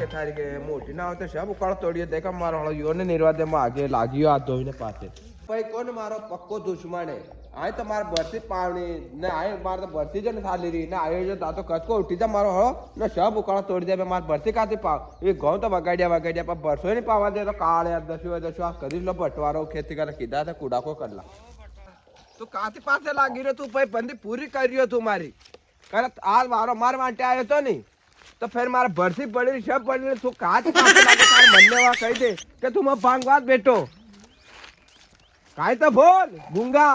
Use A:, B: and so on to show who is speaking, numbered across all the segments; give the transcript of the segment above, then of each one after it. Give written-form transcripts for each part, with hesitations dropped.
A: थारी के मोटी ना होते सब उकाड़ तोड़िए देखा मारो हलो योने निर्वादे में आगे लागियो आ धोईने पाते भाई कोण मारो पक्को दुश्मन है आए तो मार भरती पावनी ने आए मार तो भरती जो थाली रही ना आए जो दातो कचको उठी जा मारो हो ने सब उकाड़ तोड़ दे मार भरती काती पाव ये गांव तो वगाड़िया पर बरसों नहीं पावा दे तो काले दसो आ करी लो बटवारो खेती कर कीधा था कूड़ा को कर ला तू काती पासे लागी रे तू भाई बंदी पूरी करियो तुम्हारी कर आज मारो मार वांटे आयो तो नहीं तो फिर मारा भरती पड़ी सब पड़ी तू काती पासे लागे तार मनने वा कह दे कि तुम भांगवात बेटो काय तो बोल गूंगा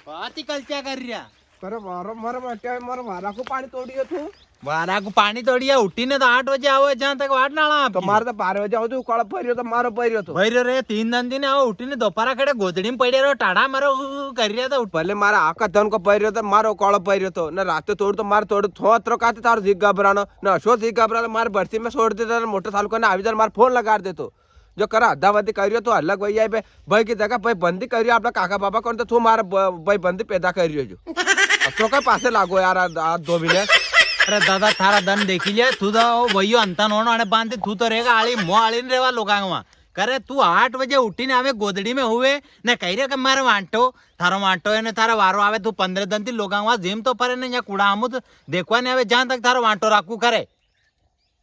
B: बात ही कल क्या कर रहा
A: पर मारो मर मटे मर मारा को पानी तोड़ियो तू
B: वारा को पानी तोड़िया उठी ने तो 8 बजे आओ जहाँ तक वाट नाला
A: तो मार तो 12 बजे आओ तू कळ परियो तो मारो परियो तो
B: भाई रे 3 दिन ने आओ उठी ने दोपहरा खड़े गोदड़ी में पड़े रहो टाड़ा मारो कर रहा था
A: पहले मारा आका धन को परियो तो मारो कळ परियो तो न रात तोड़ तो मार तोड़ थो अत्रो काते तार जी घबरानो न अशो जी घबरानो मार भरती में छोड़ दे मोटरसाइकिल को ना आवी जर मार फोन लगा दे तो जो करा अद्धावधी करियो तो अलग भैया भाई की जगह भाई बंदी करियो आपला काका बाबा कौन तो तू मार भाई बंदी पैदा करियो जो तो काय पासे लागो यार आ 2 मिनट
B: अरे दादा थारा दन देखी लिया तू तो भैया अंता नोनो अने बांधे तू तो रहेगा आली मो आली ने रेवा लोगांगवा करे तू 8 बजे उठी ने आवे गोदड़ी में हुए ने कह रे के मारे वांटो थारो वांटो है ने थारा वारो आवे तू 15 दिन थी लोगांगवा जिम तो परे ने या कूड़ा हमू तो देखवा ने आवे जहां तक थारो वांटो राखू करे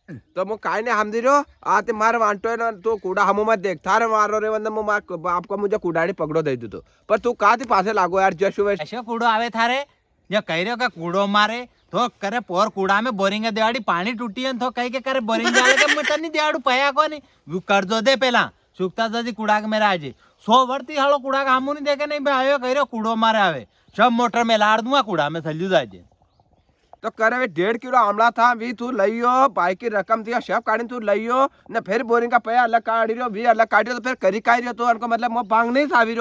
A: तो मग काय नाही हमदी रो आते मार वांटोय ना तो कूड़ा हमू मत देख थारे मारो रे वंद मग आपको मुझे कूड़ाड़ी पकड़ो दे दो पर तू काती पासे लागो यार जशु वे
B: ऐसे कूड़ो आवे थारे या कह रहे हो का कूड़ो मारे तो करे पोर कूड़ा में बोरिंग देवाड़ी पानी टूटी है तो कह के करे बोरिंग डाले के मटन नहीं देवाड़ू पया को नहीं कर्जो दे पहला सुखता जदी कूड़ा के मेरा आज 100 वर्ती हालो कूड़ा का हमू नहीं देखे नहीं भाई आयो कह रहे कूड़ो मारे आवे सब मोटर में लाड़ दूंगा कूड़ा में थल्यू जाजे
A: तो करे 1.5 किलो आमला था भी तू लइयो बाइक की रकम दिया सब काढ़ी तू लइयो न फिर बोरिंग का पैया अलग काढ़ी रो भी अलग काढ़ी तो फिर करी काढ़ी रो तो उनको मतलब मो भांग नहीं सावी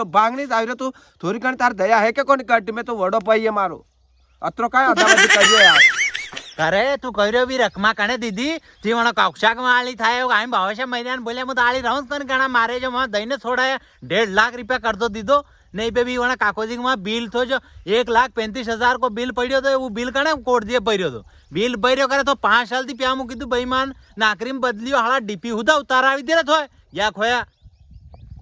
A: रो तू थोड़ी कण तार दया है के कोनी कट में तो वडो पैये मारो अत्रो काय अदावधी करियो यार
B: अरे तू कह रहे भी रकमा कणे दीदी ती म्हणा कक्षाक में आली थाय आम्ही भावाच्या महिन्यान बोले मग आली राहून कण गणा मारे जो मग दईने छोड़ा 1.5 लाख रुपया कर दो दीदो नहीं पे भी वहाँ काकोजी में बिल तो जो 1,35,000 को बिल पड़ियो तो वो बिल कने कोट दिए पड़ियो तो बिल भरियो करे तो 5 साल थी प्यामू कीधु बेईमान नाकरी में बदलियो हाला डीपी हुदा उतारावी दे रहा या खोया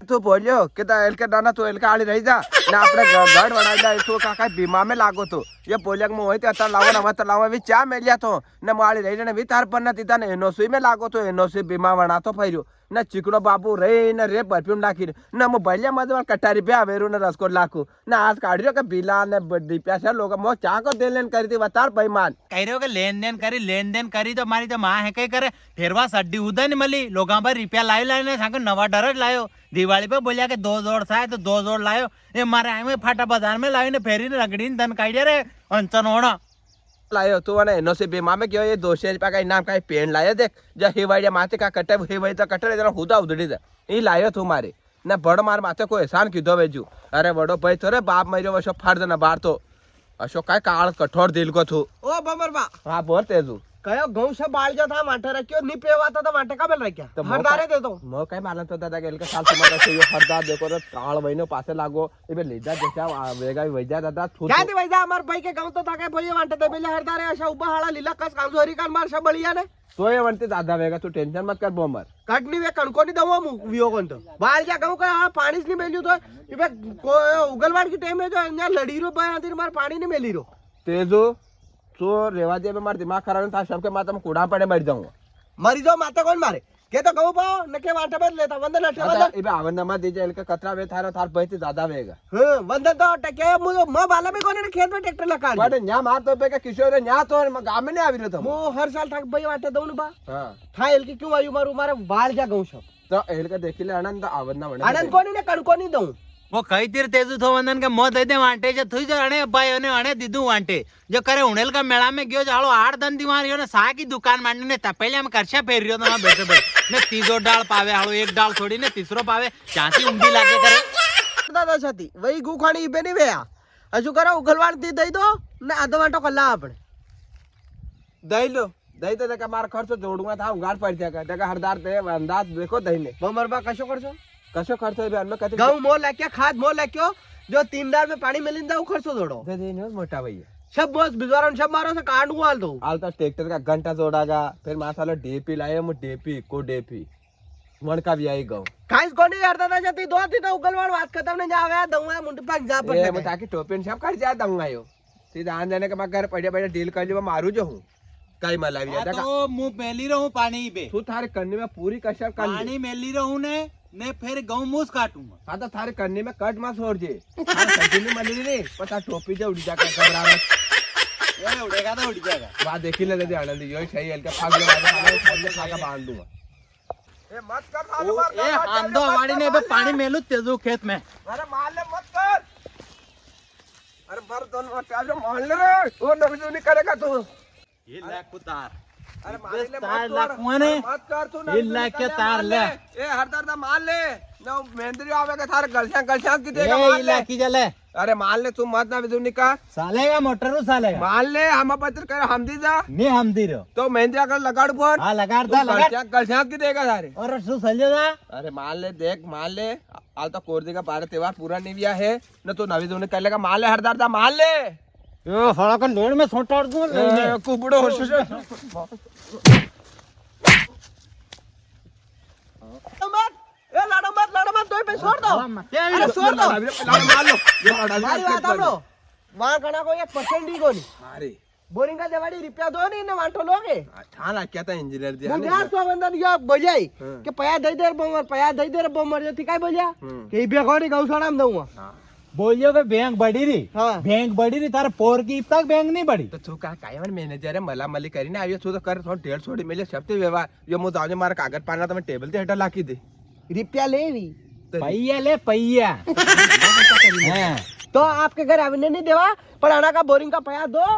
A: तू बोलियो कि एल के दाना तू एल के आली रही जा ना अपने घर बनाइला तू का काय बीमा में लागो तो ये बोलिया मो होय आता लावो ना मत लावो भी चा मेलिया तो न माली रही ने भी तार पर न तिता ने एनओसी में लागो तो एनओसी बीमा बना तो फैरियो न चिकनो बाबू रे न रे परफ्यूम लाखी न मो बलिया मत कटारी पे आवेरू न रसको लाखू न आज काढ़ियो के बिला ने दीपिया से लोग मो चा को देन लेन करी थी बतार बेईमान
B: कह रहे हो कि लेन देन करी तो मारी तो माँ है कहीं करे फेरवा सड्डी उदा नहीं मिली लोगों पर रुपया लाए ने सांको नवा डर लायो दिवाली पे बोलिया के 2 जोड़ था तो 2 जोड़ लायो ये मारे आए में फाटा बाजार में लायो ने फेरी ने रगड़ी धन काढ़िया रे अंचन होना
A: लायो तू ने एनओसी बीमा में क्यों ये 200 रुपया का इनाम का पेन लायो देख जो हेवाड़िया माथे का कटे हेवाड़ी तो कटे जरा हुदा उधड़ी दे ये लायो तू मारे न बड़ मार माथे को एहसान कीधो वेजू अरे बड़ो भाई थोड़े बाप मरियो वशो फाड़ देना बाहर तो अशोक काय काळ कठोर दिल को थू
C: ओ बमर बा
A: हाँ बोल तेजू
C: कयो गौ से बाल जा था माटे रखियो नहीं पेवाता तो माटे का बेल रखिया
A: तो
C: हरदारे दे दो
A: मो काय मालन तो दादा गेल का साल तुम्हारा से ये हरदार देखो रे काळ महीनो पासे लागो इबे लेजा जैसा वेगा वैजा दादा थू
C: क्या दी वैजा हमार भाई के गांव तो ताके बोलिए माटे दे बेले हरदारे अशा उबा हाड़ा लीला कस कांजोरी कान मार सब बलिया ने
A: तो ये वनते दादा वेगा तू टेंशन मत कर बोमर
C: कटनी वे कणको नहीं दवो वियो कोन तो बाल जा गांव का पानी नहीं मेलियो तो इबे उगलवाड़ की टाइम में जो अन्या लड़ी रो भाई आतिर मार पानी नहीं मेली रो
A: तेजू तो रेवा दे मार दिमाग खराब था सबके माथा में कूड़ा पड़े मर जाऊंगा
C: मरी जाओ माता कौन मारे के तो गौ पाओ न के वाटे पर लेता वंदन अटे वंदन
A: इबे आवंदा मत दीजिए इनका कतरा वे थारा थार बहती ज्यादा वेगा
C: हां वंदन तो टके मुझे म बाला में कोने खेत में ट्रैक्टर लगा
A: बड़े न्या मार तो पे का किशोर न्या तो गांव में नहीं आवी रे तो
C: मो हर साल तक भाई वाटे दउन बा
A: हां
C: था एल की क्यों आयु मारू मारे बाल जा गौ सब
A: तो एल का देखिले आनंद आवंदा म्हणे
C: आनंद कोनी ने कणको नहीं दऊ
B: वो कई तीर तेजू थो वंदन के मो दे दे वांटे जो थुई जो अणे भाई ने अणे दीदू वांटे जो करे उणेल का मेला में गयो जालो 8 दिन दिमारियो ने सा की दुकान मांडने ने पहले हम करछा फेरियो ना बैठे बैठ ने तीजो डाल पावे हालो एक डाल थोड़ी ने तीसरो पावे चांती उंडी लागे करे
C: दादा छती वही गु खाणी इबे नहीं वेया अजू करो उगलवाड़ दी दई दो ने आधो वाटो कल्ला आपने
A: दई लो दई तो देखा मार खर्च जोड़ूंगा था उगाड़ पड़ जाएगा देखा हरदार दे अंदाज देखो दही ने
C: बमरबा कशो करछो
A: कशो खर्च है अन्न कते
C: गांव मोल लाक्या खाद मोल लाक्यो जो 3 दार में पानी मिलिंदा उ खर्चो जोड़ो
A: दे दे ने मोटा भैया
C: सब बस बिजवारा सब मारो से कांड को हाल दो
A: हाल तो ट्रैक्टर का घंटा जोड़ागा फिर मासालो डीपी लाए मु डीपी को डीपी मन का भी आई गौ
C: काईस कोणी यार ना जाती दो थी तो उगलवाड़ बात खत्म नहीं जावे दऊंगा मुंड पाक जा पर
A: ए मैं ताकि टोपी सब कर जा दूंगा यो सीधा आन जाने के मैं घर पड़े पड़े डील कर लियो मारू जो हूं कई मलावी
B: આ તો હું મેલી રહું પાણી पे
A: तू थारे करने में पूरी कसर कर ले
B: पानी मेली रहूं ने फिर गऊ मूस काटूंगा
A: हाँ तो थारे करने में कट मत छोड़ जे कंटिन्यू मली नहीं पता टोपी जो उड़ जा कर घबराहट
B: ये उड़ेगा तो उड़ जाएगा
A: वहां देखी ले दे आनंद यो सही हल्का भाग ले खागा बांध दूंगा ए मत कर सालू मार
B: ए आंधो वाड़ी ने बे पानी मेलू तेजू खेत में
A: अरे मार ले मत कर अरे भर दोनों मत आज मार ले रे वो नबी नहीं करेगा तू
B: ये लाख उतार
A: अरे मार ले
B: तार
A: मत
B: लाख
A: कर
B: मुआने
A: मत कर तू
B: ये लाख के तार ले
A: ए हर दर्द मार ले ना मेंदरी आवेगा थारे गलछा की देगा
B: ये
A: मार ले
B: इलाकी जले
A: अरे मार ले तू मत ना बिजू निका
B: सालेगा मोटर सालेगा
A: मार ले हम पत्र कर हम दी जा
B: नहीं हम दी रहो
A: तो मेंदरी अगर लगाड़ फोन
B: हाँ लगाड़ता लगा
A: गलछा की देगा थारे
B: और सु सलेगा
A: अरे मार ले देख मार ले हाल तो कोर्दी का बारह त्योहार पूरा नहीं हुआ है न तो नवी दूने कर लेगा मार ले हर दर्द मार ले
B: यो हड़ा का लोन में सोटाड़ दूं
A: कुबड़ो हो
C: लड़ो मत दो पे छोड़ दो अरे छोड़ दो
A: मार लो ये
C: मारी बात आपरो वहां कना को 1% ही कोनी
A: अरे
C: बोरिंग का देवाड़ी रुपया दो नहीं ने वांटो लोगे
A: ठाना क्या था इंजीनियर दिया
C: હું યાર તો બંદન યો બજાઈ
A: હા.
C: કે પયા દઈ દે બોમર જતી કાઈ બોલ્યા
A: હમ.
C: કે ઈ ભેગોની ગૌશાળામાં દઉં
A: हाँ
B: बोलियो के बैंक बढ़ी रही
C: हाँ
B: बैंक बढ़ी रही तारे पोर की अब तक बैंक नहीं बढ़ी
A: तो तू का कायमन मैनेजर है मला मली કરીને આવ્યો છું તો કર થોડો 150 મિલે શબ્દ વ્યવહાર યો મુ જાવને મારા કાગળ પાના તમે ટેબલ તે હેઠા લાખી દે
C: रुपया लेवी
B: पैया ले पैया हाँ।
C: तो आपके घर आने नहीं देवा पर आना का बोरिंग का पया दो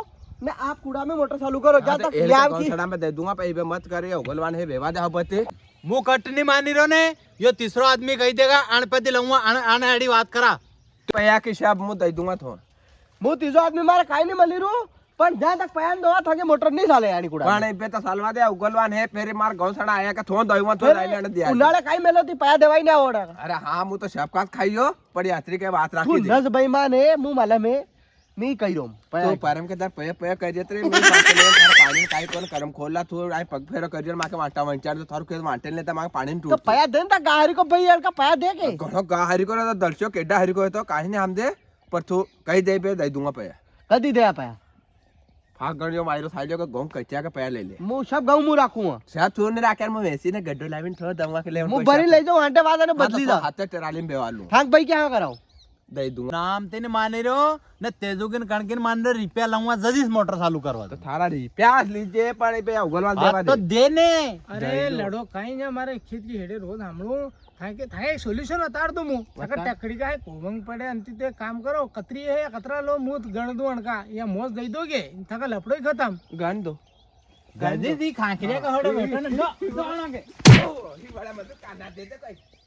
C: मैं आप कूड़ा में मोटर चालू करो जा तक लियाम की
A: गौशाला में दे दूंगा पे मत करे उगलवान है व्यवहार जाओ बते
B: मुंह कट नहीं मानी रो ने यो तीसरो आदमी कही देगा अणपति लऊंगा आने आड़ी बात करा
A: पया के हिसाब मु दे दूंगा थो
C: હું ત્રીજો આદમી મારે કાઈ નહીં મળી રહ્યું પણ જ્યાં તક પયાન દવા થાકે મોટર નહીં ચાલે આની કુડા
A: પણ એ તો સાલવા દે ઉગલવાન હે ફેરે માર ગૌશાળા આયા કે થો દઈવા થો લઈ લેને દે
C: ઉનાળે કાઈ મેલોતી પયા દેવાય ના આવડે
A: અરે હા હું તો શબકાત ખાઈયો પણ યાત્રી કે વાત
C: તું
A: રાખી દે
C: નસ બેઈમાન હે હું માલે મે मी कहिरो
A: तो परम के दर पय पय कर जेतरे मी पाटे ले थार पानी काई कोन करम खोला थो आय पग फेरो कर जे माके वाटा वंचार तो थार के वाटे ले त माके पानी
C: तो
A: टूट
C: पया देन ता गाहरी को भई का पया दे के
A: घणो गा हरी को तो दर्शो केडा हरी को तो काहे ने हम दे पर तू कही दे पे दे दूंगा पया
C: कदी दे पया
A: फागण जो मायरो थाई जो के गोम कच्चा के पया ले ले
C: હું सब गाँव में રાખું
A: साथ थू ने राकर मैं वेसी ने गड्ढो लावीन थो दवा के ले
C: હું ભરી લઈ જાઉં આંટે વાદાને બદલી દા
A: हाथ ट्राली में बेवालू
C: ઠાક ભાઈ ક્યાં કરાવ
A: दे दूंगा
B: नाम तेने माने रो ने तेजुकिन कणकिन मान रो रुपया लाऊंगा जजीस मोटर चालू करवा
A: तो
B: दो
A: थारा प्यास लीजिए पर पे उगलवाल देवा
B: हाँ, तो
A: दे
B: देने
D: अरे लड़ो कहीं ना हमारे खेत की हेडे रोज हमलो थाके सोल्यूशन अतार दो मु थाके टकड़ी का है कोवंग पड़े अंति ते काम करो कतरी है कतरा लो मुत गण दो अणका या मोज दई दोगे थाका लपड़ो ही खत्म
A: गन दो
B: गजी दी खाखरिया का हड़े बैठो ने दो आना के
A: ही बड़ा मत काना दे दे कोई